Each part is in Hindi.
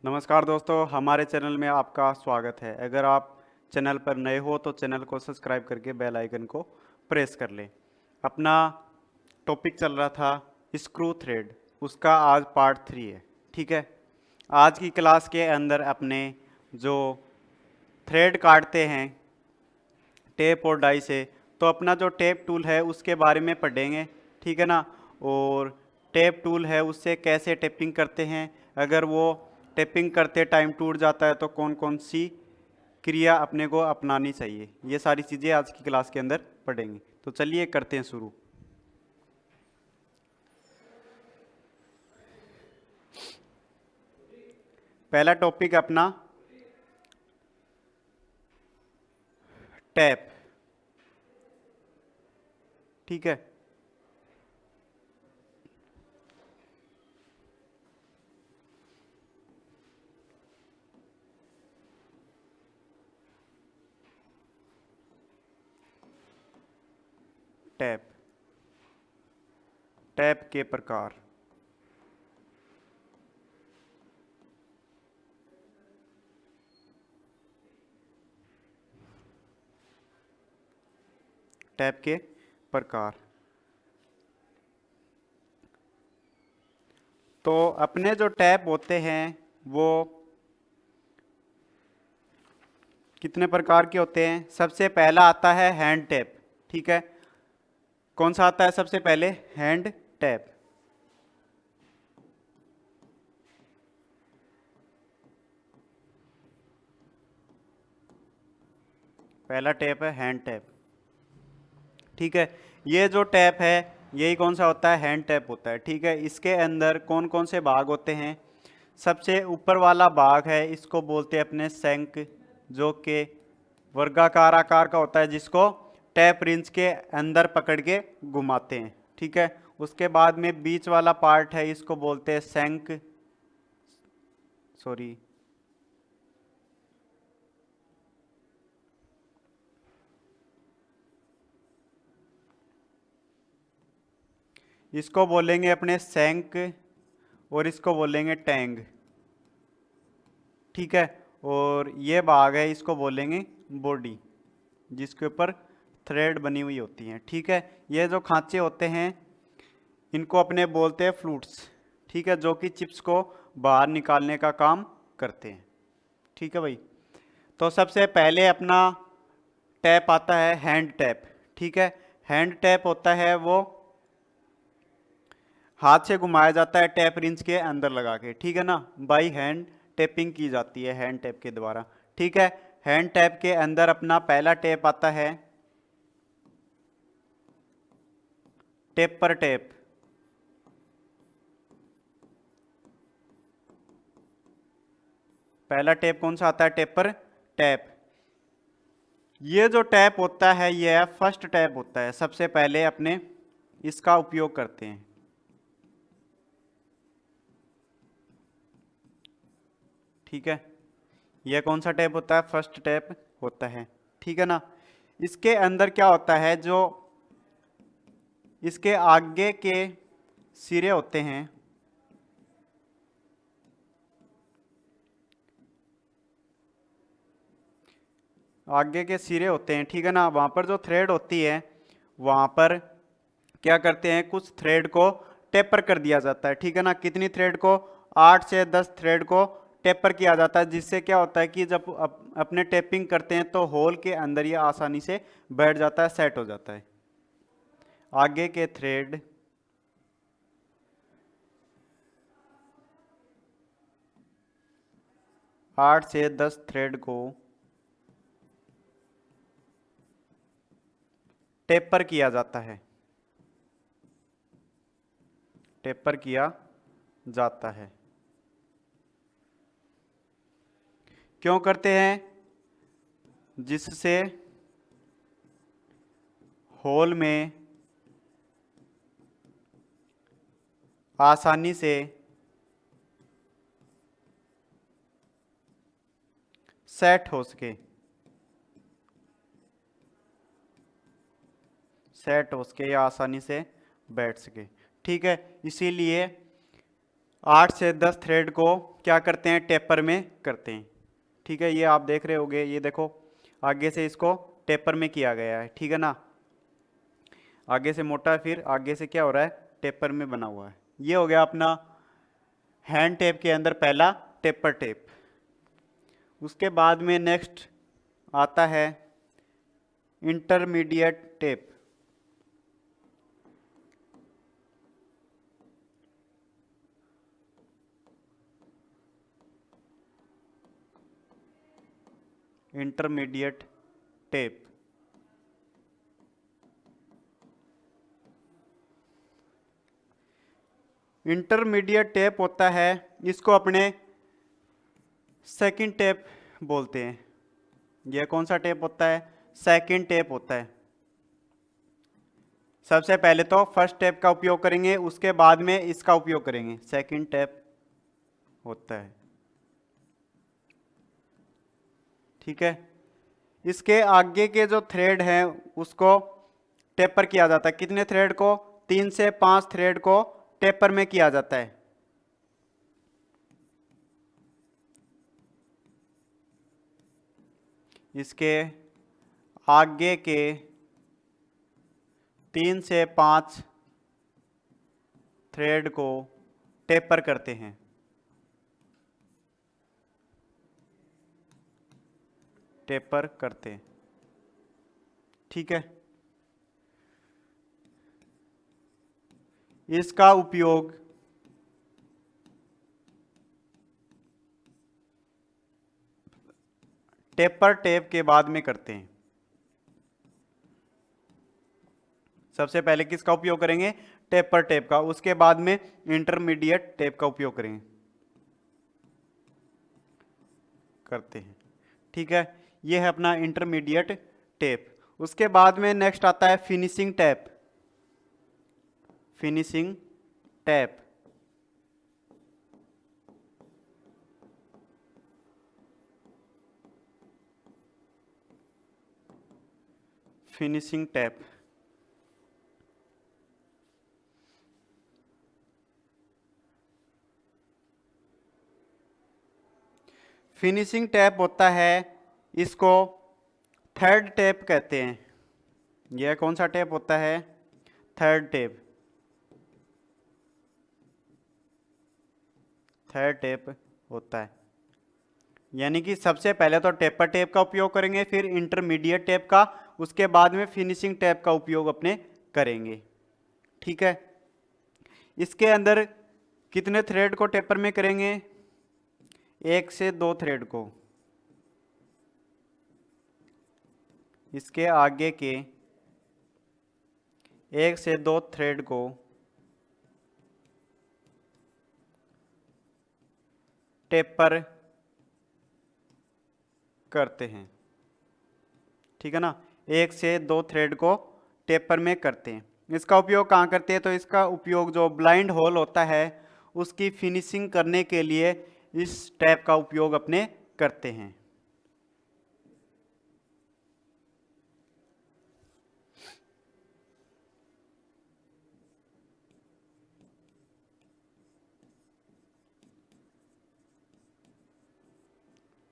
नमस्कार दोस्तों, हमारे चैनल में आपका स्वागत है। अगर आप चैनल पर नए हो तो चैनल को सब्सक्राइब करके बेल आइकन को प्रेस कर लें। अपना टॉपिक चल रहा था स्क्रू थ्रेड, उसका आज पार्ट 3 है। ठीक है, आज की क्लास के अंदर अपने जो थ्रेड काटते हैं टेप और डाई से, तो अपना जो टेप टूल है उसके बारे में पढ़ेंगे। ठीक है ना। और टेप टूल है उससे कैसे टेपिंग करते हैं, अगर वो टेपिंग करते टाइम टूट जाता है तो कौन कौन सी क्रिया अपने को अपनानी चाहिए, ये सारी चीज़ें आज की क्लास के अंदर पढ़ेंगे। तो चलिए करते हैं शुरू। पहला टॉपिक अपना टैप। ठीक है, टैप, टैप के प्रकार। टैप के प्रकार। तो अपने जो टैप होते हैं वो कितने प्रकार के होते हैं। सबसे पहला आता है हैंड टैप। ठीक है, कौन सा आता है सबसे पहले? Hand tap. पहला टैप है हैंड टैप। ठीक है, ये जो टैप है यही कौन सा होता है? हैंड टैप होता है। ठीक है, इसके अंदर कौन कौन से भाग होते हैं? सबसे ऊपर वाला भाग है, इसको बोलते हैं अपने शंक, जो कि वर्गाकार आकार का होता है, जिसको टैप रिंच के अंदर पकड़ के घुमाते हैं। ठीक है, उसके बाद में बीच वाला पार्ट है, इसको बोलते हैं शंक, सॉरी, इसको बोलेंगे अपने शंक और इसको बोलेंगे टैंग। ठीक है, और ये भाग है, इसको बोलेंगे बॉडी, जिसके ऊपर थ्रेड बनी हुई होती हैं। ठीक है, ये जो खांचे होते हैं इनको अपने बोलते हैं फ्लूट्स। ठीक है, जो कि चिप्स को बाहर निकालने का काम करते हैं। ठीक है भाई, तो सबसे पहले अपना टैप आता है हैंड टैप। ठीक है, हैंड टैप होता है वो हाथ से घुमाया जाता है टैप रिंच के अंदर लगा के। ठीक है ना, बाई हैंड टैपिंग की जाती है हैंड टैप के द्वारा। ठीक है, हैंड टैप के अंदर अपना पहला टैप आता है टेपर टैप। पहला टैप कौन सा आता है? Taper tap. ये जो टैप होता है ये फर्स्ट टैप होता है, सबसे पहले अपने इसका उपयोग करते हैं। ठीक है, यह कौन सा टैप होता है? फर्स्ट टैप होता है। ठीक है ना, इसके अंदर क्या होता है, जो इसके आगे के सिरे होते हैं, आगे के सिरे होते हैं, ठीक है ना, वहां पर जो थ्रेड होती है वहां पर क्या करते हैं, कुछ थ्रेड को टेपर कर दिया जाता है। ठीक है ना, कितनी थ्रेड को? 8 से 10 थ्रेड को टेपर किया जाता है, जिससे क्या होता है कि जब अपने टेपिंग करते हैं तो होल के अंदर ये आसानी से बैठ जाता है, सेट हो जाता है। आगे के थ्रेड 8 से 10 थ्रेड को टेपर किया जाता है, टेपर किया जाता है। क्यों करते हैं? जिससे होल में आसानी से सेट हो सके, सेट हो सके या आसानी से बैठ सके। ठीक है, इसीलिए 8 से 10 थ्रेड को क्या करते हैं, टेपर में करते हैं। ठीक है, ये आप देख रहे होगे, ये देखो आगे से इसको टेपर में किया गया है, ठीक है ना। आगे से मोटा है, फिर आगे से क्या हो रहा है, टेपर में बना हुआ है। ये हो गया अपना हैंड टेप के अंदर पहला टेपर टेप। उसके बाद में नेक्स्ट आता है intermediate tape. Intermediate tape intermediate tape होता है, इसको अपने सेकंड टेप बोलते हैं। यह कौन सा टेप होता है, सेकंड टेप होता है। सबसे पहले तो फर्स्ट टेप का उपयोग करेंगे, उसके बाद में इसका उपयोग करेंगे, सेकंड टेप होता है। ठीक है, इसके आगे के जो थ्रेड हैं उसको टेपर किया जाता है। कितने थ्रेड को, 3 से 5 थ्रेड को टेपर में किया जाता है। इसके आगे के 3 से 5 थ्रेड को टेपर करते हैं। टेपर करते हैं, ठीक है। इसका उपयोग टेपर टेप के बाद में करते हैं। सबसे पहले किसका उपयोग करेंगे, टेपर टेप का, उसके बाद में इंटरमीडिएट टेप का उपयोग करेंगे, करते हैं। ठीक है, यह है अपना इंटरमीडिएट टेप। उसके बाद में नेक्स्ट आता है finishing tap. Finishing tap finishing tap finishing tap होता है, इसको थर्ड टैप कहते हैं। यह कौन सा टैप होता है, थर्ड टैप। थर्ड टैप होता है, यानी कि सबसे पहले तो टेपर टेप का उपयोग करेंगे, फिर इंटरमीडिएट टेप का, उसके बाद में फिनिशिंग टैप का उपयोग अपने करेंगे। ठीक है, इसके अंदर कितने थ्रेड को टेपर में करेंगे, 1 से 2 थ्रेड को। इसके आगे के 1 से 2 थ्रेड को टेपर करते हैं। ठीक है ना, 1 से 2 थ्रेड को टेपर में करते हैं। इसका उपयोग कहाँ करते हैं, तो इसका उपयोग जो ब्लाइंड होल होता है उसकी फिनिशिंग करने के लिए इस टैप का उपयोग अपने करते हैं।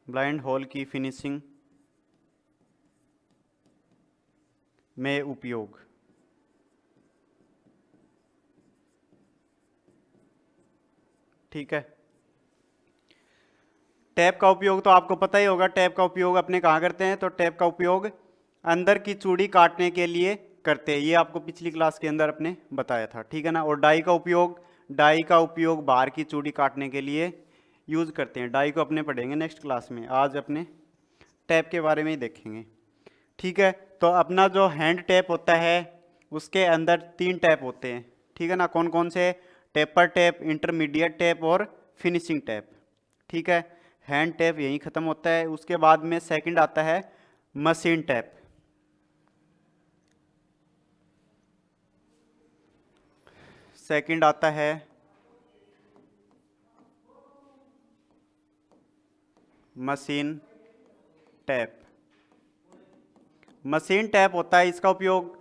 ब्लाइंड होल की फिनिशिंग में उपयोग। ठीक है, टैप का उपयोग तो आपको पता ही होगा। टैप का उपयोग अपने कहाँ करते हैं, तो टैप का उपयोग अंदर की चूड़ी काटने के लिए करते हैं, ये आपको पिछली क्लास के अंदर अपने बताया था। ठीक है ना, और डाई का उपयोग बाहर की चूड़ी काटने के लिए यूज करते हैं। डाई को अपने पढ़ेंगे नेक्स्ट क्लास में, आज अपने टैप के बारे में ही देखेंगे। ठीक है, तो अपना जो हैंड टैप होता है उसके अंदर 3 टैप होते हैं। ठीक है ना, कौन कौन से, टेपर टैप, इंटरमीडिएट टैप और फिनिशिंग टैप। ठीक है, हैंड टैप यहीं ख़त्म होता है। उसके बाद में सेकंड आता है मशीन टैप। सेकंड आता है मशीन टैप। मशीन टैप होता है, इसका उपयोग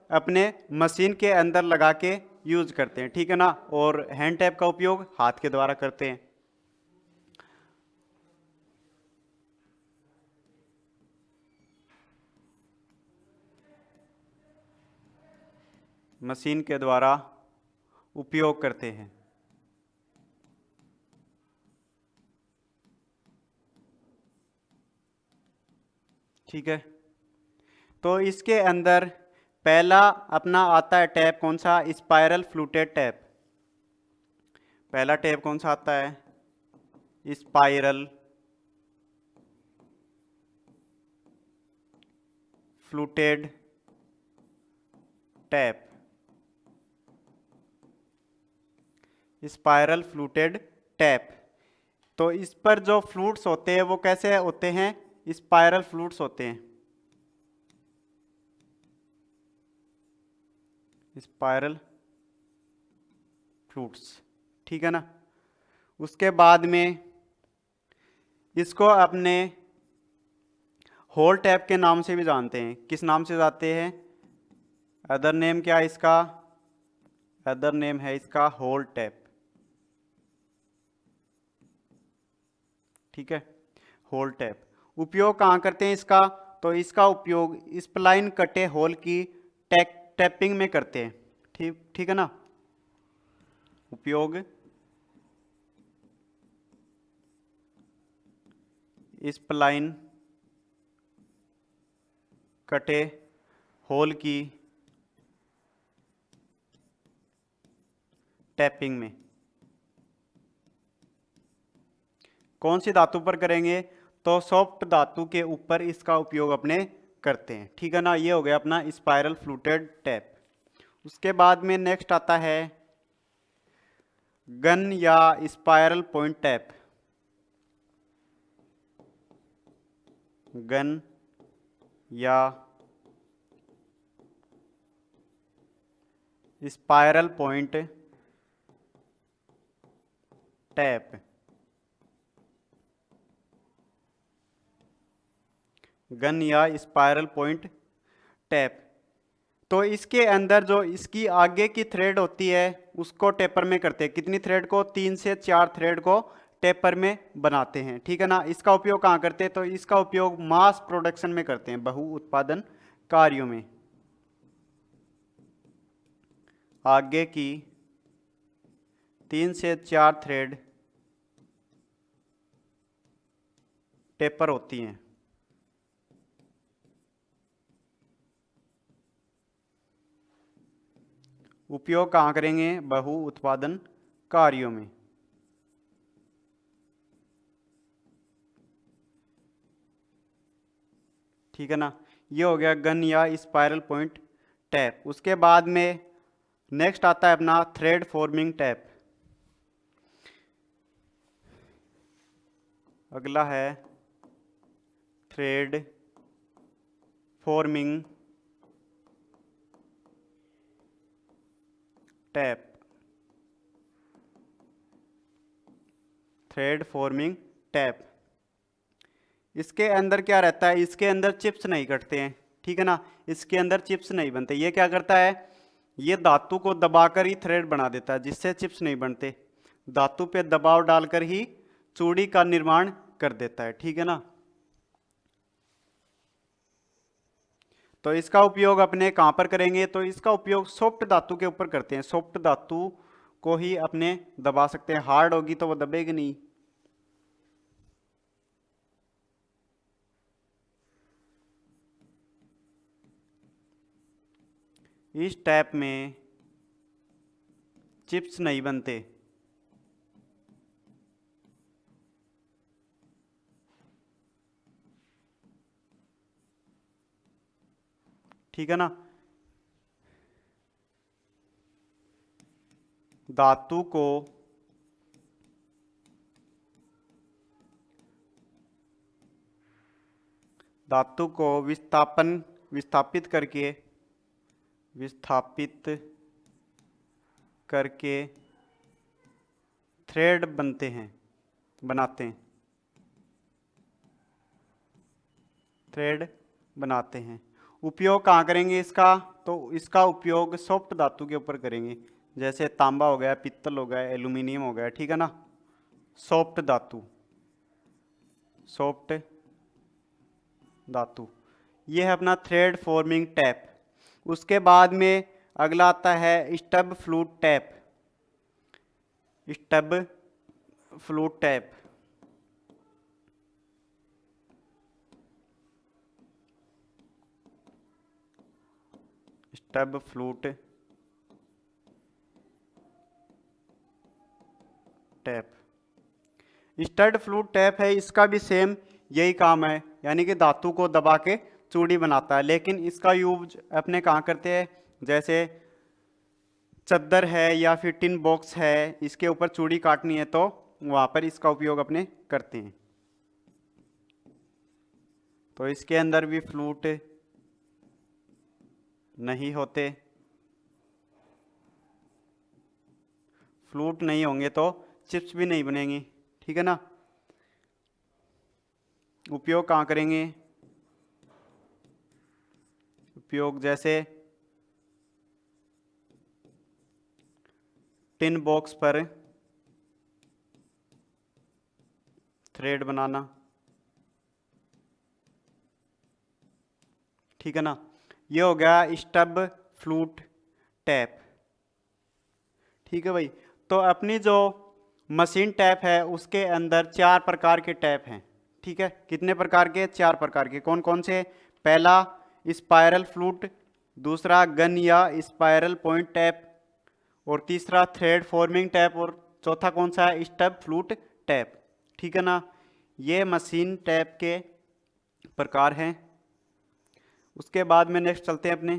अपने मशीन के अंदर लगा के यूज करते हैं, ठीक है ना। और हैंड टैप का उपयोग हाथ के द्वारा करते हैं। मशीन के द्वारा उपयोग करते हैं। ठीक है, तो इसके अंदर पहला अपना आता है टैप, कौन सा? Spiral fluted tap. पहला टैप कौन सा आता है? Spiral fluted tap. Spiral fluted tap. तो इस पर जो फ्लूट्स होते हैं वो कैसे होते हैं? स्पाइरल फ्लूट्स होते हैं। स्पाइरल फ्लूट्स, ठीक है ना। उसके बाद में इसको अपने होल टैप के नाम से भी जानते हैं। किस नाम से जानते हैं? अदर नेम क्या है इसका? अदर नेम है इसका होल टैप। ठीक है, होल टैप। उपयोग कहाँ करते हैं इसका? तो इसका उपयोग स्प्लाइन कटे होल की टैपिंग में करते हैं। ठीक ठीक है ना। उपयोग स्प्लाइन कटे होल की टैपिंग में। कौन सी धातु पर करेंगे? तो सॉफ्ट धातु के ऊपर इसका उपयोग अपने करते हैं, ठीक है ना। ये हो गया अपना स्पाइरल फ्लूटेड टैप। उसके बाद में नेक्स्ट आता है गन या स्पाइरल पॉइंट टैप। गन या स्पाइरल पॉइंट टैप। गन या स्पाइरल पॉइंट टैप। तो इसके अंदर जो इसकी आगे की थ्रेड होती है उसको टेपर में करते हैं। कितनी थ्रेड को? 3 से 4 थ्रेड को टेपर में बनाते हैं, ठीक है ना। इसका उपयोग कहाँ करते हैं? तो इसका उपयोग मास प्रोडक्शन में करते हैं, बहु उत्पादन कार्यों में। आगे की 3 से 4 थ्रेड टेपर होती हैं। उपयोग कहाँ करेंगे? बहु उत्पादन कार्यों में। ठीक है ना। ये हो गया गन या स्पाइरल पॉइंट टैप। उसके बाद में नेक्स्ट आता है अपना थ्रेड फॉर्मिंग टैप। अगला है thread forming tap. Thread forming tap. इसके अंदर क्या रहता है? इसके अंदर चिप्स नहीं कटते हैं, ठीक है ना। इसके अंदर चिप्स नहीं बनते। ये क्या करता है? ये धातु को दबाकर ही थ्रेड बना देता है, जिससे चिप्स नहीं बनते। धातु पे दबाव डालकर ही चूड़ी का निर्माण कर देता है, ठीक है ना। तो इसका उपयोग अपने कहाँ पर करेंगे? तो इसका उपयोग सॉफ्ट धातु के ऊपर करते हैं। सॉफ्ट धातु को ही अपने दबा सकते हैं, हार्ड होगी तो वो दबेगी नहीं। इस टैप में चिप्स नहीं बनते। ठीक है ना। धातु को विस्थापित करके थ्रेड बनाते हैं। थ्रेड बनाते हैं। उपयोग कहाँ करेंगे इसका? तो इसका उपयोग सॉफ्ट धातु के ऊपर करेंगे, जैसे तांबा हो गया, पित्तल हो गया, एल्यूमिनियम हो गया, ठीक है ना। सॉफ्ट धातु, सॉफ्ट धातु, ये है अपना थ्रेड फॉर्मिंग टैप। उसके बाद में अगला आता है stub flute tap. Stub flute tap, stub flute tap, stud flute tap है, इसका भी सेम यही काम है, यानी कि धातु को दबा के चूड़ी बनाता है। लेकिन इसका यूज अपने कहाँ करते हैं, जैसे चद्दर है या फिर टिन बॉक्स है, इसके ऊपर चूड़ी काटनी है तो वहाँ पर इसका उपयोग अपने करते हैं। तो इसके अंदर भी फ्लूट नहीं होते, फ्लूट नहीं होंगे तो चिप्स भी नहीं बनेंगी, ठीक है ना। उपयोग कहाँ करेंगे, उपयोग जैसे टिन बॉक्स पर थ्रेड बनाना, ठीक है ना। ये हो गया स्टब फ्लूट टैप, ठीक है भाई। तो अपनी जो मशीन टैप है उसके अंदर 4 प्रकार के टैप हैं, ठीक है। कितने प्रकार के, 4 प्रकार के। कौन कौन से, पहला स्पाइरल फ्लूट, दूसरा गन या स्पाइरल पॉइंट टैप, और तीसरा थ्रेड फॉर्मिंग टैप, और चौथा कौन सा है, स्टब फ्लूट टैप, ठीक है ना। ये मशीन टैप के प्रकार हैं। उसके बाद में नेक्स्ट चलते हैं अपने,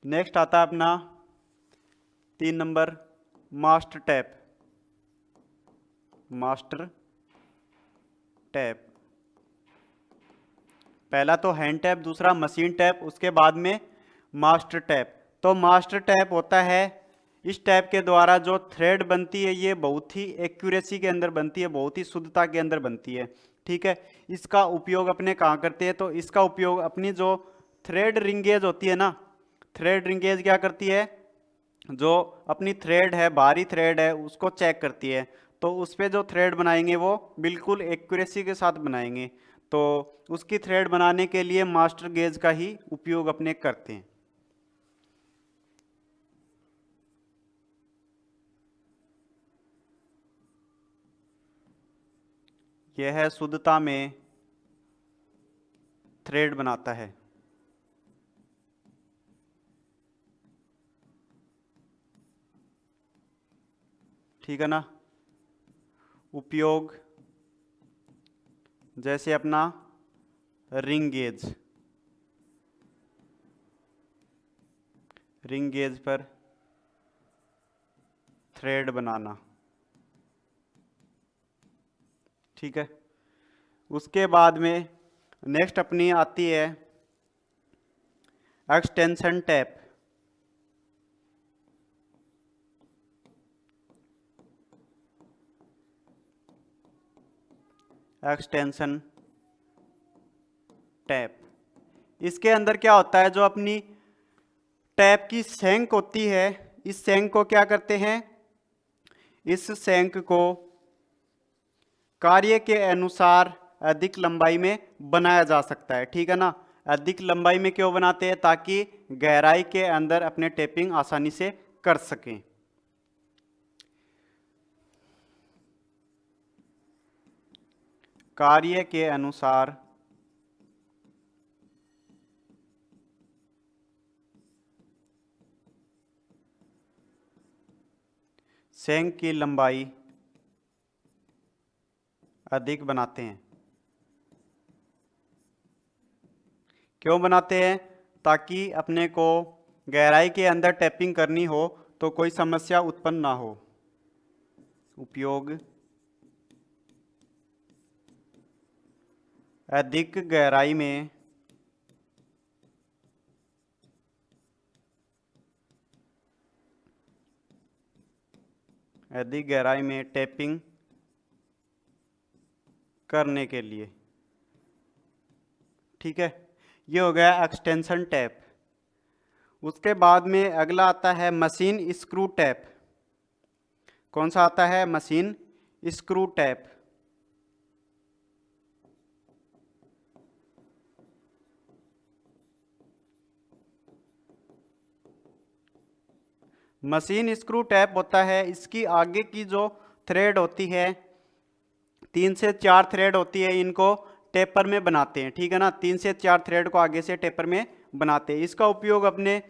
नेक्स्ट आता है अपना 3 number master tap, master tap. पहला तो हैंड टैप, दूसरा मशीन टैप, उसके बाद में मास्टर टैप। तो मास्टर टैप होता है, इस टैप के द्वारा जो थ्रेड बनती है ये बहुत ही एक्यूरेसी के अंदर बनती है, बहुत ही शुद्धता के अंदर बनती है, ठीक है। इसका उपयोग अपने कहाँ करते हैं, तो इसका उपयोग अपनी जो थ्रेड रिंगेज होती है ना, थ्रेड रिंगेज क्या करती है, जो अपनी थ्रेड है, बाहरी थ्रेड है, उसको चेक करती है। तो उस पर जो थ्रेड बनाएंगे वो बिल्कुल एक्यूरेसी के साथ बनाएंगे। तो उसकी थ्रेड बनाने के लिए मास्टर गेज का ही उपयोग अपने करते हैं। यह है शुद्धता में थ्रेड बनाता है, ठीक है ना। उपयोग जैसे अपना रिंग गेज, रिंग गेज पर थ्रेड बनाना, ठीक है। उसके बाद में नेक्स्ट अपनी आती है एक्सटेंशन टैप। एक्सटेंशन टैप, इसके अंदर क्या होता है, जो अपनी टैप की सैंक होती है, इस सैंक को क्या करते हैं, इस सैंक को कार्य के अनुसार अधिक लंबाई में बनाया जा सकता है, ठीक है ना। अधिक लंबाई में क्यों बनाते हैं, ताकि गहराई के अंदर अपने टेपिंग आसानी से कर सकें। कार्य के अनुसार सैंक की लंबाई अधिक बनाते हैं। क्यों बनाते हैं, ताकि अपने को गहराई के अंदर टैपिंग करनी हो तो कोई समस्या उत्पन्न ना हो। उपयोग अधिक गहराई में अधिक गहराई में टैपिंग करने के लिए, ठीक है। ये हो गया एक्सटेंशन टैप। उसके बाद में अगला आता है मशीन स्क्रू टैप। कौन सा आता है? Machine screw tap. Machine screw tap होता है, इसकी आगे की जो थ्रेड होती है, 3 से 4 थ्रेड होती है, इनको टेपर में बनाते हैं, ठीक है ना। 3 से 4 थ्रेड को आगे से टेपर में बनाते हैं। इसका उपयोग अपने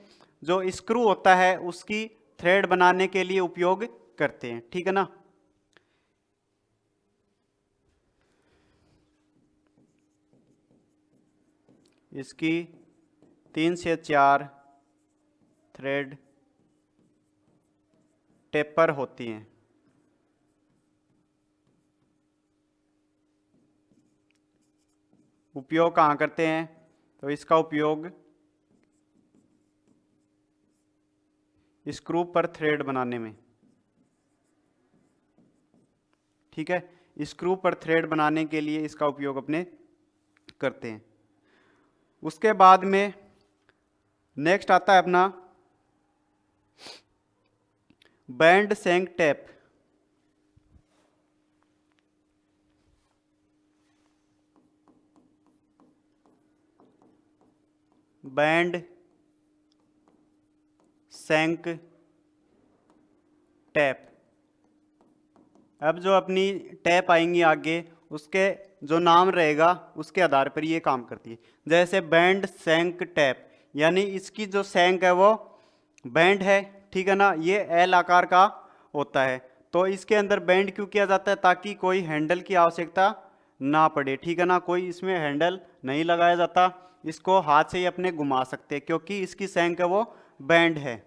जो स्क्रू होता है उसकी थ्रेड बनाने के लिए उपयोग करते हैं, ठीक है ना। इसकी 3 से 4 थ्रेड टेपर होती हैं। उपयोग कहाँ करते हैं? तो इसका उपयोग स्क्रू पर थ्रेड बनाने में, ठीक है। स्क्रू पर थ्रेड बनाने के लिए इसका उपयोग अपने करते हैं। उसके बाद में नेक्स्ट आता है अपना बैंड सेंक टैप। बैंड सेंक टैप। अब जो अपनी टैप आएंगी आगे, उसके जो नाम रहेगा उसके आधार पर ये काम करती है। जैसे बैंड सेंक टैप, यानी इसकी जो सेंक है वो बैंड है, ठीक है ना। ये एल आकार का होता है, तो इसके अंदर बैंड क्यों किया जाता है? ताकि कोई हैंडल की आवश्यकता ना पड़े, ठीक है ना। कोई इसमें हैंडल नहीं लगाया जाता, इसको हाथ से ही अपने घुमा सकते हैं क्योंकि इसकी सेंक है वो बैंड है।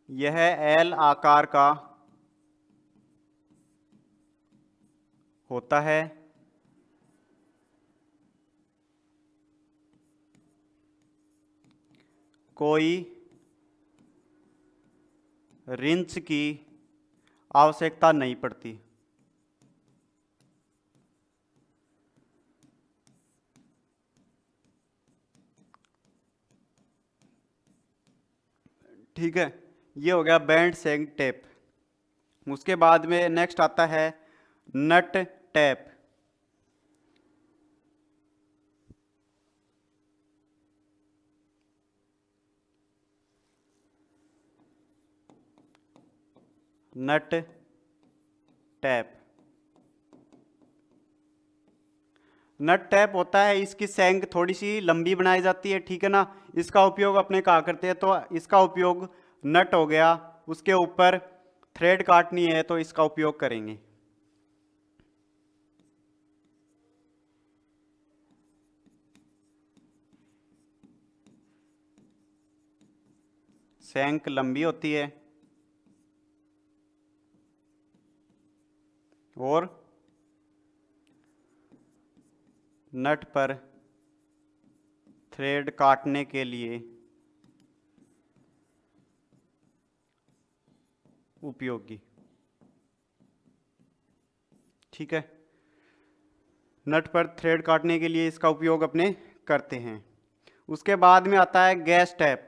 यह एल आकार का होता है। कोई रिंच की आवश्यकता नहीं पड़ती, ठीक है। ये हो गया बैंड सेंक टेप। उसके बाद में नेक्स्ट आता है नट टैप। नट टैप। नट टैप होता है, इसकी सेंक थोड़ी सी लंबी बनाई जाती है, ठीक है ना। इसका उपयोग अपने कहाँ करते हैं? तो इसका उपयोग नट हो गया, उसके ऊपर थ्रेड काटनी है तो इसका उपयोग करेंगे। सेंक लंबी होती है और नट पर थ्रेड काटने के लिए उपयोगी, ठीक है। नट पर थ्रेड काटने के लिए इसका उपयोग अपने करते हैं। उसके बाद में आता है gas tap.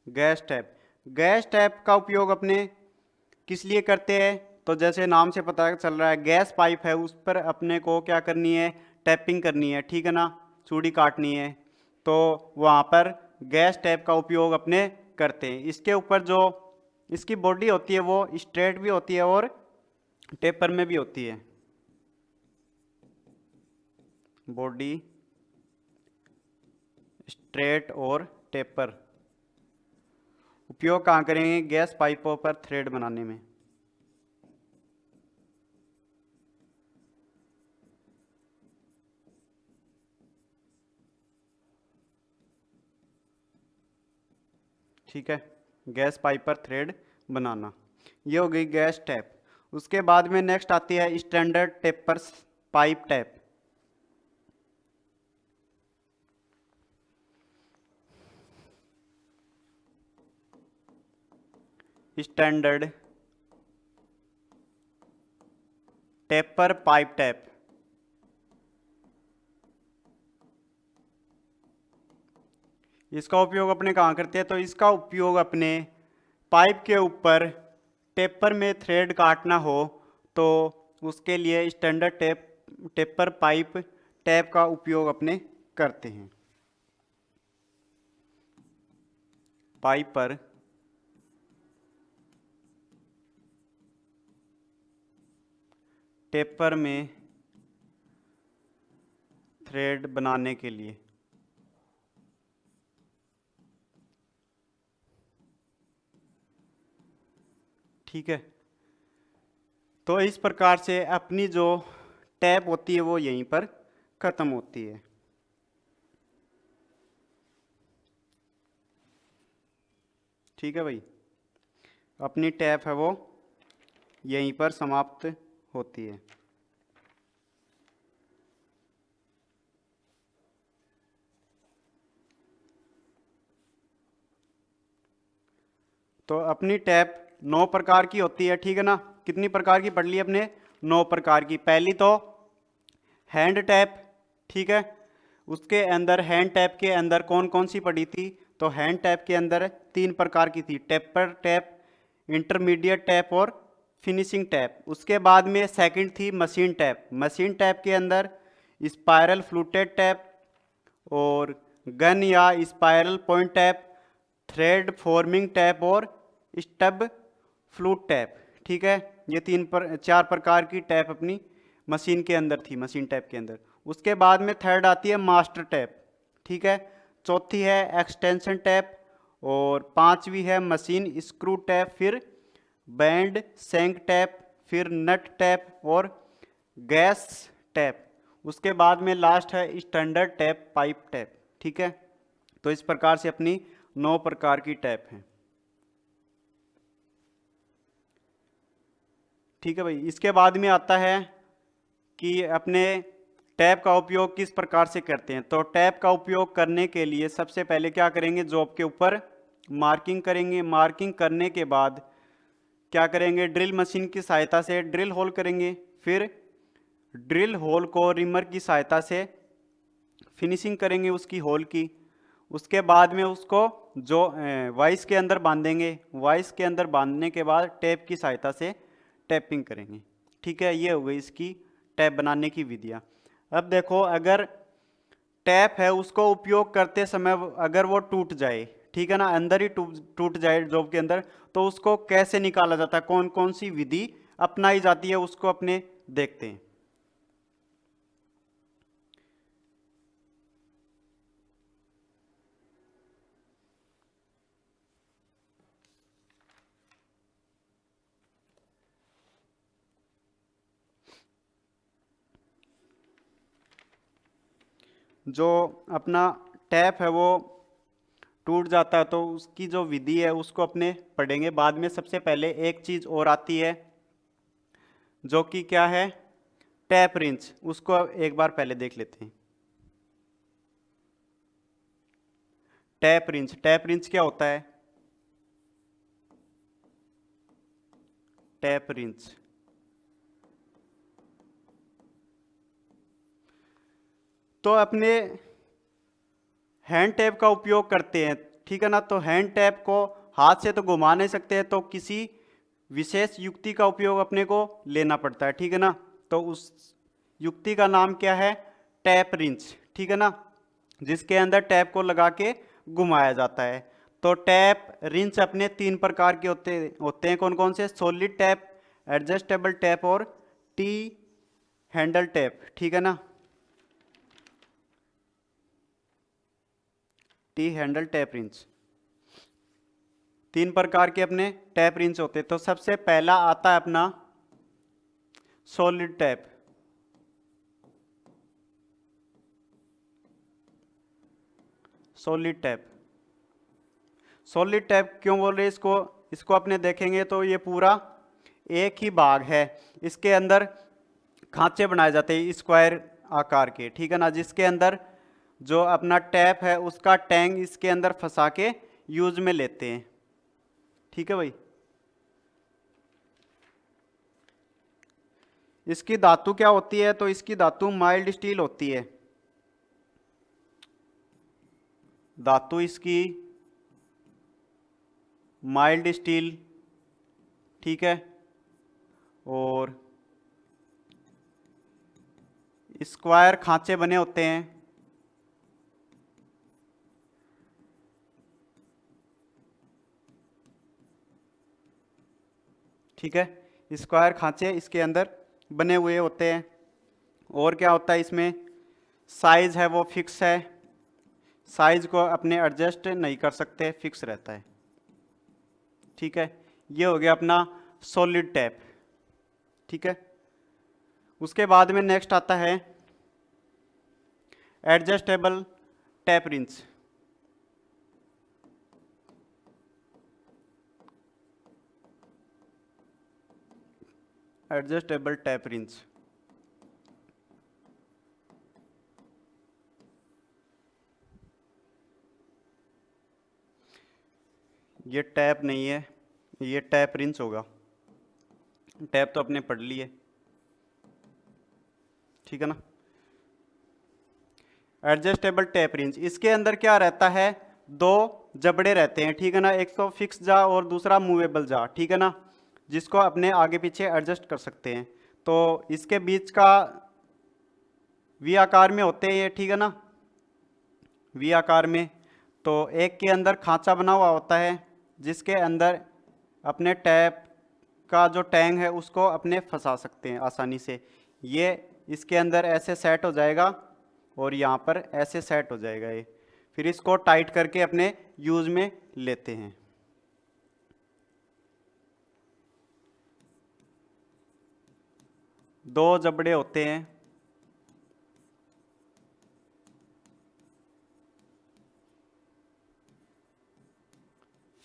Gas tap. Gas tap का उपयोग अपने किस लिए करते हैं? तो जैसे नाम से पता चल रहा है, गैस पाइप है, उस पर अपने को क्या करनी है? टैपिंग करनी है, ठीक है ना, चूड़ी काटनी है, तो वहाँ पर गैस टैप का उपयोग अपने करते हैं। इसके ऊपर जो इसकी बॉडी होती है वो स्ट्रेट भी होती है और टेपर में भी होती है। बॉडी स्ट्रेट और टेपर। उपयोग कहाँ करेंगे? गैस पाइपों पर थ्रेड बनाने में। ठीक है, गैस पाइप पर थ्रेड बनाना। ये हो गई गैस टैप। उसके बाद में नेक्स्ट आती है standard tapers pipe tap. Standard taper pipe tap. इसका उपयोग अपने कहाँ करते हैं? तो इसका उपयोग अपने पाइप के ऊपर टेपर में थ्रेड काटना हो तो उसके लिए स्टैंडर्ड टेपर पाइप टैप का उपयोग अपने करते हैं। पाइप पर टेपर में थ्रेड बनाने के लिए। ठीक है, तो इस प्रकार से अपनी जो टैप होती है वो यहीं पर खत्म होती है। ठीक है भाई, अपनी टैप है वो यहीं पर समाप्त होती है। तो अपनी टैप 9 प्रकार की होती है। ठीक है ना, कितनी प्रकार की पढ़ ली अपने? 9 प्रकार की। पहली तो हैंड टैप। ठीक है, उसके अंदर हैंड टैप के अंदर कौन कौन सी पड़ी थी? तो हैंड टैप के अंदर 3 प्रकार की थी, टेपर टैप, इंटरमीडिएट टैप और फिनिशिंग टैप। उसके बाद में सेकंड थी मशीन टैप। मशीन टैप के अंदर स्पायरल फ्लूटेड टैप और गन या spiral point tap, thread forming tap और स्टब फ्लूट टैप। ठीक है, ये 4 प्रकार की टैप अपनी मशीन के अंदर थी, मशीन टैप के अंदर। उसके बाद में थर्ड आती है मास्टर टैप। ठीक है, चौथी है एक्सटेंशन टैप और पांचवी है मशीन स्क्रू टैप, फिर बैंड सैंक टैप, फिर नट टैप और गैस टैप। उसके बाद में लास्ट है स्टैंडर्ड टैप पाइप टैप। ठीक है, तो इस प्रकार से अपनी 9 प्रकार की टैप हैं। ठीक है भाई, इसके बाद में आता है कि अपने टैप का उपयोग किस प्रकार से करते हैं। तो टैप का उपयोग करने के लिए सबसे पहले क्या करेंगे? जॉब के ऊपर मार्किंग करेंगे। मार्किंग करने के बाद क्या करेंगे? ड्रिल मशीन की सहायता से ड्रिल होल करेंगे। फिर ड्रिल होल को रिमर की सहायता से फिनिशिंग करेंगे उसकी होल की। उसके बाद में उसको जो वाइस के अंदर बांधेंगे। वाइस के अंदर बांधने के बाद टेप की सहायता से टैपिंग करेंगे। ठीक है, ये हो गई इसकी टैप बनाने की विधियाँ। अब देखो, अगर टैप है उसको उपयोग करते समय अगर वो टूट जाए, ठीक है ना, अंदर ही टूट जाए जॉब के अंदर, तो उसको कैसे निकाला जाता है, कौन कौन सी विधि अपनाई जाती है, उसको अपने देखते हैं। जो अपना टैप है वो टूट जाता है तो उसकी जो विधि है उसको अपने पढ़ेंगे बाद में। सबसे पहले एक चीज और आती है जो कि क्या है? Tap wrench. उसको एक बार पहले देख लेते हैं। टैप रिंच, टैप रिंच क्या होता है? टैप रिंच तो अपने हैंड टैप का उपयोग करते हैं। ठीक है ना, तो हैंड टैप को हाथ से तो घुमा नहीं सकते हैं, तो किसी विशेष युक्ति का उपयोग अपने को लेना पड़ता है। ठीक है ना, तो उस युक्ति का नाम क्या है? Tap wrench. ठीक है ना, जिसके अंदर टैप को लगा के घुमाया जाता है। तो टैप रिंच अपने 3 प्रकार के होते हैं। कौन कौन से? सॉलिड टैप, एडजस्टेबल टैप और टी हैंडल टैप। ठीक है ना, टी हैंडल टैप रिंच 3 प्रकार के अपने टैप रिंच होते हैं। तो सबसे पहला आता है अपना solid tap. Solid tap, solid tap क्यों बोल रहे हैं इसको? इसको अपने देखेंगे तो ये पूरा एक ही भाग है। इसके अंदर खांचे बनाए जाते हैं स्क्वायर आकार के। ठीक है ना, जिसके अंदर जो अपना टैप है उसका टैंक इसके अंदर फंसा के यूज में लेते हैं। ठीक है भाई, इसकी धातु क्या होती है? तो इसकी धातु माइल्ड स्टील होती है। धातु इसकी माइल्ड स्टील, ठीक है। और स्क्वायर खांचे बने होते हैं, ठीक है। स्क्वायर खांचे इसके अंदर बने हुए होते हैं। और क्या होता है इसमें? साइज है वो फिक्स है, साइज को अपने एडजस्ट नहीं कर सकते, फिक्स रहता है, ठीक है। ये हो गया अपना सॉलिड टैप, ठीक है। उसके बाद में नेक्स्ट आता है adjustable tap wrench. Adjustable tap wrench, ये टैप नहीं है, ये टैप रिंच होगा। टैप तो अपने पढ़ लिए, ठीक है ना। एडजस्टेबल टैप रिंच, इसके अंदर क्या रहता है? दो जबड़े रहते हैं, ठीक है ना। एक तो फिक्स जा और दूसरा मूवेबल जा, ठीक है ना, जिसको अपने आगे पीछे एडजस्ट कर सकते हैं। तो इसके बीच का वी आकार में होते हैं ये, ठीक है ना, वी आकार में। तो एक के अंदर खांचा बना हुआ होता है जिसके अंदर अपने टैप का जो टैंक है उसको अपने फंसा सकते हैं आसानी से। ये इसके अंदर ऐसे सेट हो जाएगा और यहाँ पर ऐसे सेट हो जाएगा ये। फिर इसको टाइट करके अपने यूज में लेते हैं। दो जबड़े होते हैं,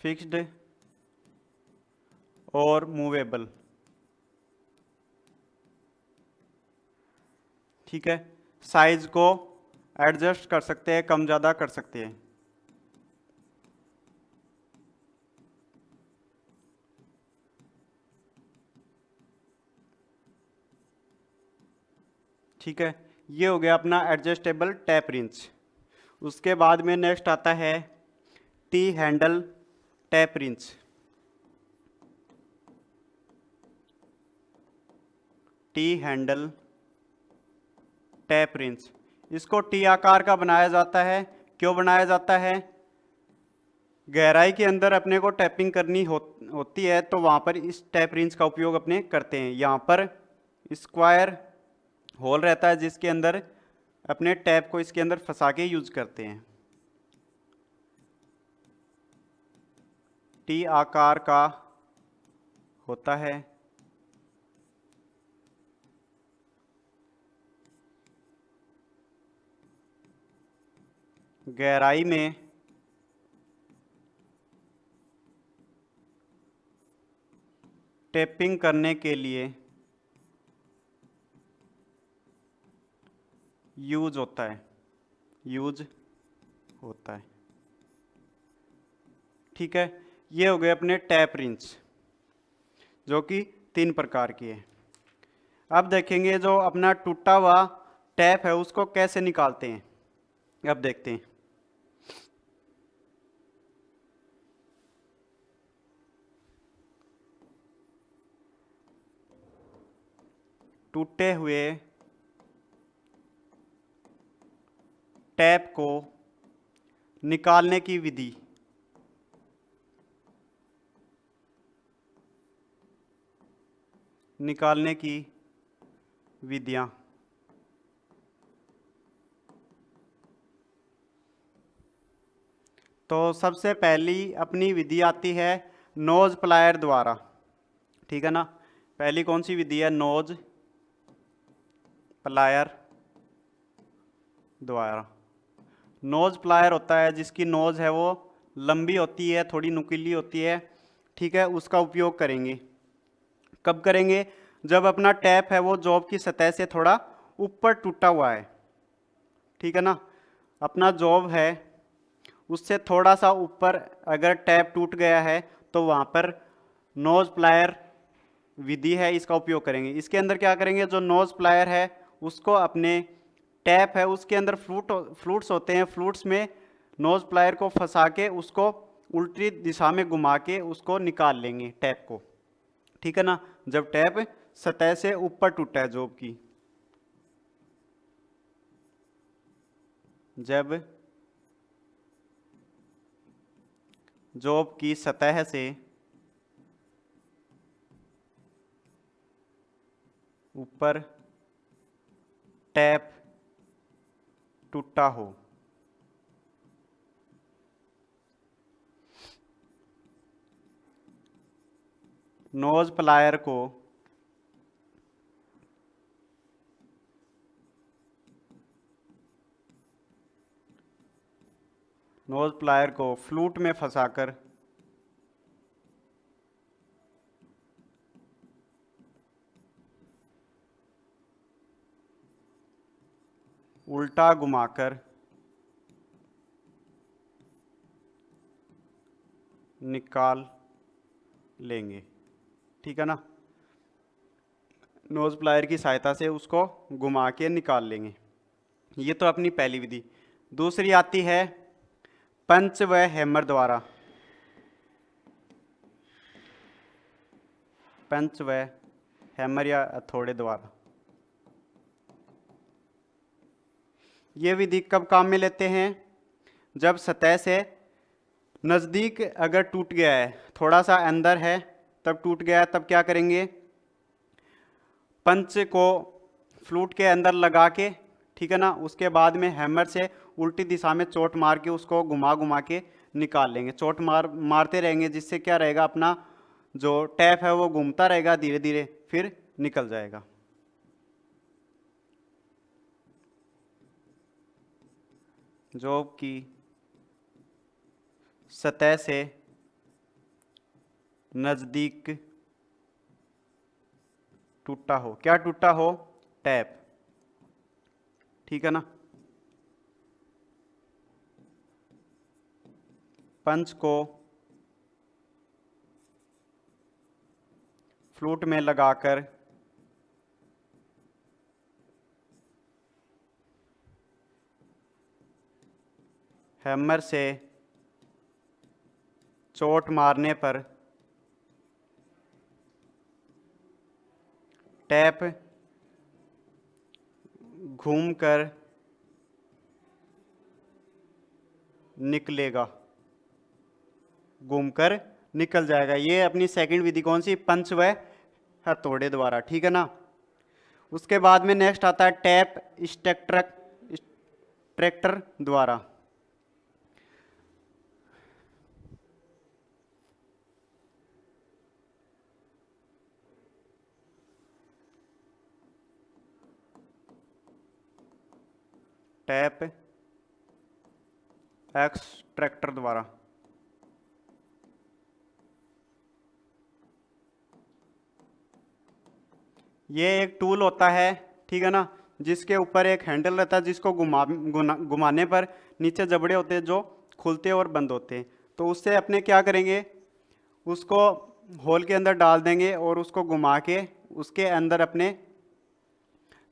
फिक्स्ड और मूवेबल, ठीक है। साइज को एडजस्ट कर सकते हैं, कम ज़्यादा कर सकते हैं। ठीक है, ये हो गया अपना एडजस्टेबल टैप रिंच। उसके बाद में नेक्स्ट आता है T handle tap wrench. T handle tap wrench, इसको टी आकार का बनाया जाता है। क्यों बनाया जाता है? गहराई के अंदर अपने को टैपिंग करनी होती है तो वहाँ पर इस टैप रिंच का उपयोग अपने करते हैं। यहाँ पर स्क्वायर होल रहता है जिसके अंदर अपने टैप को इसके अंदर फंसा के यूज करते हैं। टी आकार का होता है, गहराई में टैपिंग करने के लिए यूज होता है, यूज होता है, ठीक है। ये हो गए अपने टैप रिंच जो कि 3 प्रकार की है। अब देखेंगे जो अपना टूटा हुआ टैप है उसको कैसे निकालते हैं, अब देखते हैं। टूटे हुए टैप को निकालने की विधि। निकालने की विधियां। तो सबसे पहली अपनी विधि आती है नोज प्लायर द्वारा, ठीक है ना। पहली कौन सी विधि है? नोज प्लायर द्वारा। नोज प्लायर होता है जिसकी नोज है वो लंबी होती है, थोड़ी नुकीली होती है, ठीक है। उसका उपयोग करेंगे। कब करेंगे? जब अपना टैप है वो जॉब की सतह से थोड़ा ऊपर टूटा हुआ है, ठीक है ना। अपना जॉब है उससे थोड़ा सा ऊपर अगर टैप टूट गया है तो वहाँ पर नोज प्लायर विधि है इसका उपयोग करेंगे। इसके अंदर क्या करेंगे, जो नोज प्लायर है उसको अपने टैप है उसके अंदर फ्लूट्स होते हैं, फ्लूट्स में नोज प्लायर को फंसा के उसको उल्टी दिशा में घुमा के उसको निकाल लेंगे टैप को, ठीक है ना। जब टैप सतह से ऊपर टूटा है जॉब की, जब जॉब की सतह से ऊपर टैप टूटा हो, नोज प्लायर को फ्लूट में फंसाकर उल्टा घुमाकर निकाल लेंगे, ठीक है ना। नोज प्लायर की सहायता से उसको घुमा के निकाल लेंगे। ये तो अपनी पहली विधि। दूसरी आती है पंच व हैमर द्वारा। पंच व हैमर या हथौड़े द्वारा। ये विधि कब काम में लेते हैं, जब सतह से नज़दीक अगर टूट गया है, थोड़ा सा अंदर है तब टूट गया है, तब क्या करेंगे, पंच को फ्लूट के अंदर लगा के, ठीक है ना, उसके बाद में हैमर से उल्टी दिशा में चोट मार के उसको घुमा घुमा के निकाल लेंगे। चोट मारते रहेंगे, जिससे क्या रहेगा, अपना जो टैप है वो घूमता रहेगा, धीरे धीरे फिर निकल जाएगा। जॉब की सतह से नज़दीक टूटा हो, क्या टूटा हो, टैप, ठीक है ना। पंच को फ्लूट में लगाकर हैमर से चोट मारने पर टैप घूमकर निकलेगा, घूमकर निकल जाएगा। ये अपनी सेकंड विधि कौन सी, पंच व हथौड़े द्वारा, ठीक है ना। उसके बाद में नेक्स्ट आता है टैप ट्रैक्टर द्वारा। टैप एक्सट्रैक्टर द्वारा। ये एक टूल होता है, ठीक है ना, जिसके ऊपर एक हैंडल रहता है, जिसको घुमाने पर नीचे जबड़े होते हैं जो खुलते और बंद होते हैं। तो उससे अपने क्या करेंगे, उसको होल के अंदर डाल देंगे और उसको घुमा के उसके अंदर अपने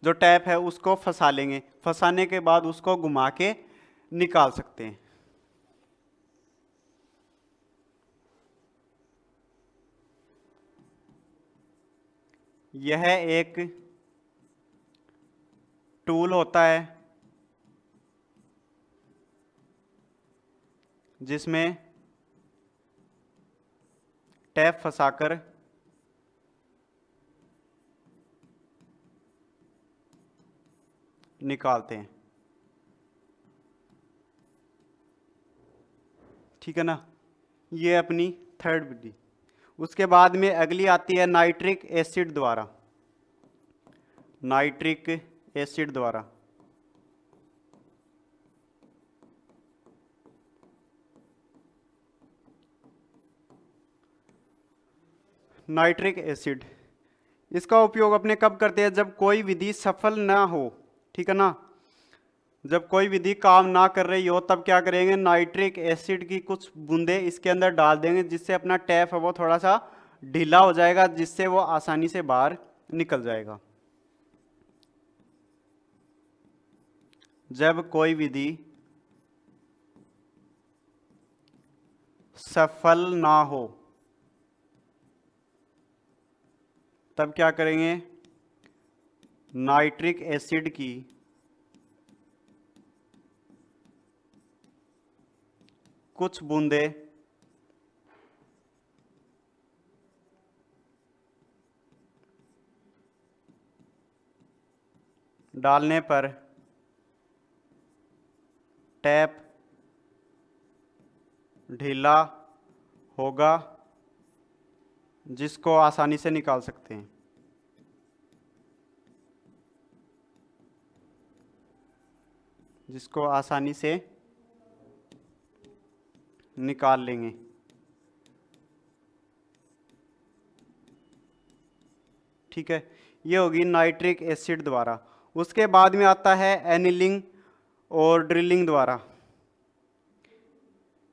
जो टैप है उसको फंसा लेंगे। फंसाने के बाद उसको घुमा के निकाल सकते हैं। यह एक टूल होता है जिसमें टैप फंसाकर निकालते हैं, ठीक है ना। ये अपनी थर्ड विधि। उसके बाद में अगली आती है नाइट्रिक एसिड द्वारा। नाइट्रिक एसिड द्वारा। नाइट्रिक एसिड, इसका उपयोग अपने कब करते हैं, जब कोई विधि सफल ना हो, ठीक है ना। जब कोई विधि काम ना कर रही हो तब क्या करेंगे, नाइट्रिक एसिड की कुछ बूंदे इसके अंदर डाल देंगे, जिससे अपना टैप है वो थोड़ा सा ढीला हो जाएगा, जिससे वो आसानी से बाहर निकल जाएगा। जब कोई विधि सफल ना हो तब क्या करेंगे, नाइट्रिक एसिड की कुछ बूंदें डालने पर टैप ढीला होगा, जिसको आसानी से निकाल सकते हैं। जिसको आसानी से निकाल लेंगे। ठीक है, ये होगी नाइट्रिक एसिड द्वारा। उसके बाद में आता है एनिलिंग और ड्रिलिंग द्वारा।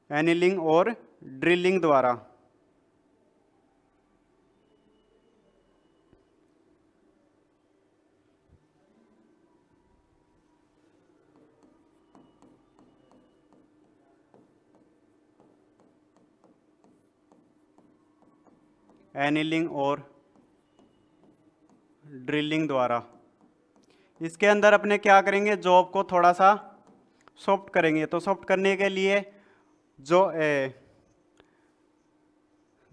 एनिलिंग और ड्रिलिंग द्वारा एनिलिंग और ड्रिलिंग द्वारा इसके अंदर अपने क्या करेंगे, जॉब को थोड़ा सा सॉफ्ट करेंगे। तो सॉफ्ट करने के लिए जो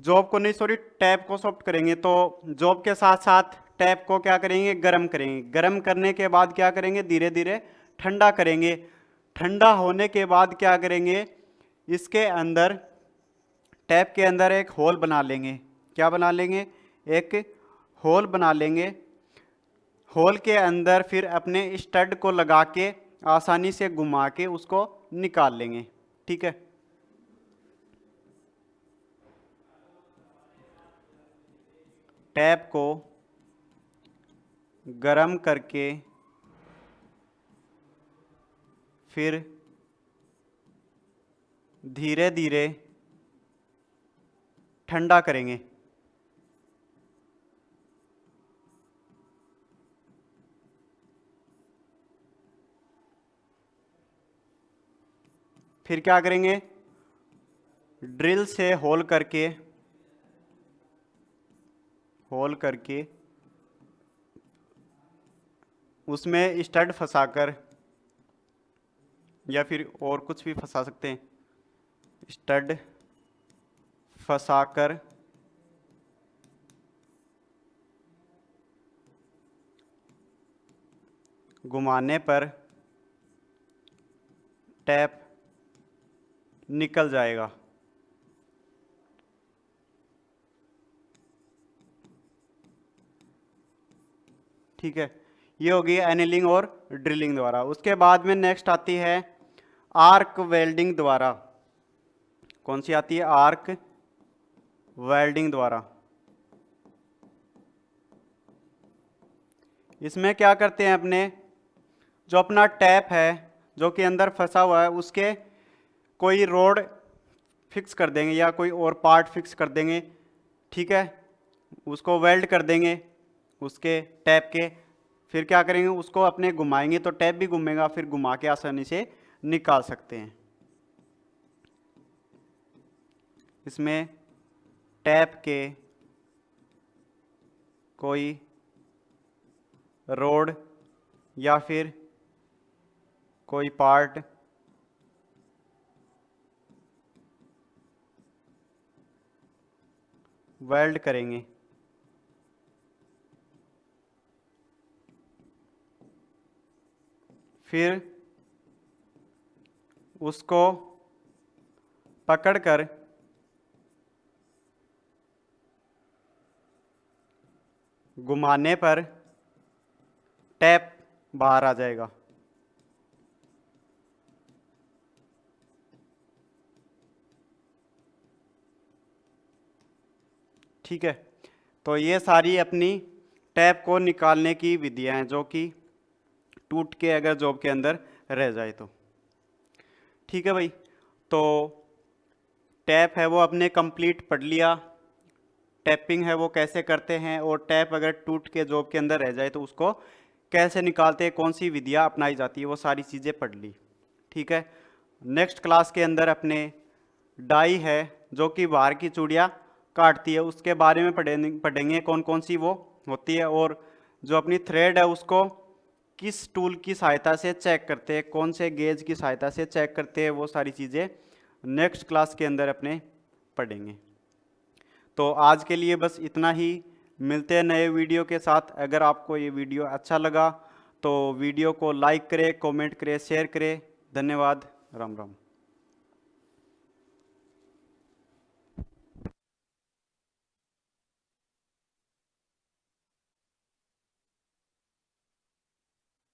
जॉब को नहीं, सॉरी, टैप को सॉफ्ट करेंगे। तो जॉब के साथ साथ टैप को क्या करेंगे, गर्म करेंगे। गर्म करने के बाद क्या करेंगे, धीरे धीरे ठंडा करेंगे। ठंडा होने के बाद क्या करेंगे, इसके अंदर, टैप के अंदर एक होल बना लेंगे। क्या बना लेंगे, एक होल बना लेंगे। होल के अंदर फिर अपने स्टड को लगा के आसानी से घुमा के उसको निकाल लेंगे। ठीक है, टैप को गरम करके फिर धीरे धीरे ठंडा करेंगे। फिर क्या करेंगे, ड्रिल से होल करके उसमें स्टड फंसाकर, या फिर और कुछ भी फंसा सकते हैं, स्टड फंसाकर घुमाने पर टैप निकल जाएगा। ठीक है, ये होगी एनिलिंग और ड्रिलिंग द्वारा। उसके बाद में नेक्स्ट आती है आर्क वेल्डिंग द्वारा। कौन सी आती है, आर्क वेल्डिंग द्वारा। इसमें क्या करते हैं, अपने जो अपना टैप है जो कि अंदर फंसा हुआ है, उसके कोई रोड फिक्स कर देंगे या कोई और पार्ट फिक्स कर देंगे। ठीक है, उसको वेल्ड कर देंगे उसके टैप के। फिर क्या करेंगे, उसको अपने घुमाएंगे तो टैप भी घूमेगा, फिर घुमा के आसानी से निकाल सकते हैं। इसमें टैप के कोई रोड या फिर कोई पार्ट वेल्ड करेंगे। फिर उसको पकड़कर घुमाने पर टैप बाहर आ जाएगा। ठीक है, तो ये सारी अपनी टैप को निकालने की विधियां हैं जो कि टूट के अगर जॉब के अंदर रह जाए तो। ठीक है भाई, तो टैप है वो अपने कंप्लीट पढ़ लिया। टैपिंग है वो कैसे करते हैं, और टैप अगर टूट के जॉब के अंदर रह जाए तो उसको कैसे निकालते हैं, कौन सी विधियाँ अपनाई जाती है, वो सारी चीज़ें पढ़ ली। ठीक है। नेक्स्ट क्लास के अंदर अपने डाई है जो कि बाहर की चूड़ियाँ काटती है, उसके बारे में पढ़ेंगे कौन कौन सी वो होती है, और जो अपनी थ्रेड है उसको किस टूल की सहायता से चेक करते हैं, कौन से गेज की सहायता से चेक करते हैं, वो सारी चीज़ें नेक्स्ट क्लास के अंदर अपने पढ़ेंगे। तो आज के लिए बस इतना ही, मिलते हैं नए वीडियो के साथ। अगर आपको ये वीडियो अच्छा लगा तो वीडियो को लाइक करें, कमेंट करें, शेयर करें। धन्यवाद। राम राम।